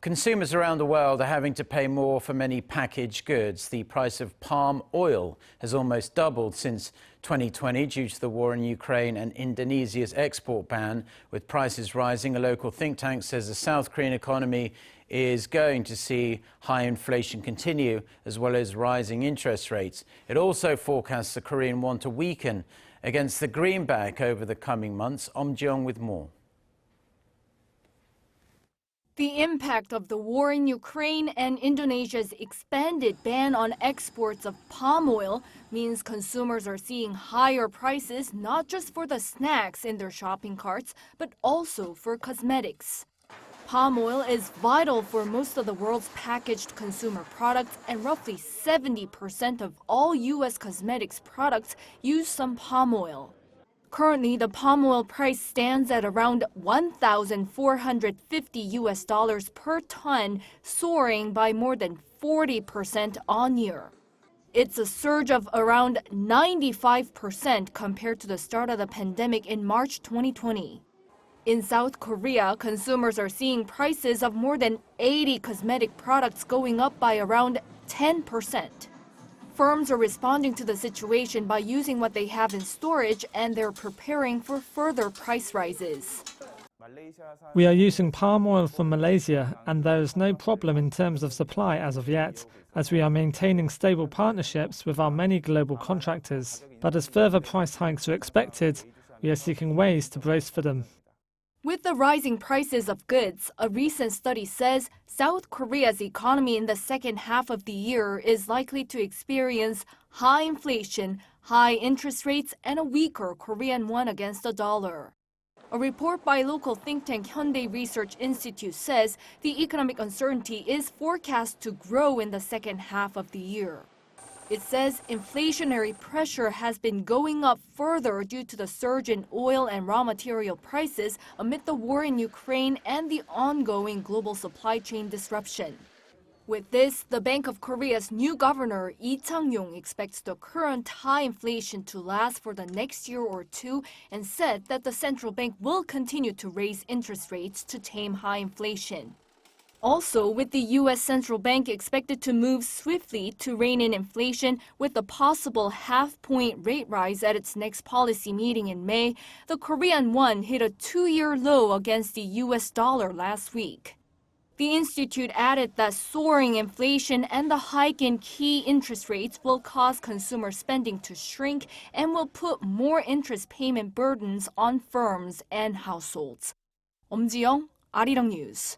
Consumers around the world are having to pay more for many packaged goods. The price of palm oil has almost doubled since 2020 due to the war in Ukraine and Indonesia's export ban. With prices rising, a local think tank says the South Korean economy is going to see high inflation continue, as well as rising interest rates. It also forecasts the Korean won to weaken against the greenback over the coming months. Eum Ji-young with more. The impact of the war in Ukraine and Indonesia's expanded ban on exports of palm oil means consumers are seeing higher prices not just for the snacks in their shopping carts, but also for cosmetics. Palm oil is vital for most of the world's packaged consumer products, and roughly 70% of all U.S. cosmetics products use some palm oil. Currently, the palm oil price stands at around $1,450 per ton, soaring by more than 40% on year. It's a surge of around 95% compared to the start of the pandemic in March 2020. In South Korea, consumers are seeing prices of more than 80 cosmetic products going up by around 10%. Firms are responding to the situation by using what they have in storage, and they're preparing for further price rises. We are using palm oil from Malaysia, and there is no problem in terms of supply as of yet, as we are maintaining stable partnerships with our many global contractors. But as further price hikes are expected, we are seeking ways to brace for them. With the rising prices of goods, a recent study says South Korea's economy in the second half of the year is likely to experience high inflation, high interest rates, and a weaker Korean won against the dollar. A report by local think tank Hyundai Research Institute says the economic uncertainty is forecast to grow in the second half of the year. It says inflationary pressure has been going up further due to the surge in oil and raw material prices amid the war in Ukraine and the ongoing global supply chain disruption. With this, the Bank of Korea's new governor, Lee Chang-yong, expects the current high inflation to last for the next year or two, and said that the central bank will continue to raise interest rates to tame high inflation. Also, with the U.S. Central Bank expected to move swiftly to rein in inflation with a possible half-point rate rise at its next policy meeting in May, the Korean won hit a two-year low against the U.S. dollar last week. The institute added that soaring inflation and the hike in key interest rates will cause consumer spending to shrink and will put more interest payment burdens on firms and households. Eum Ji-young, Arirang News.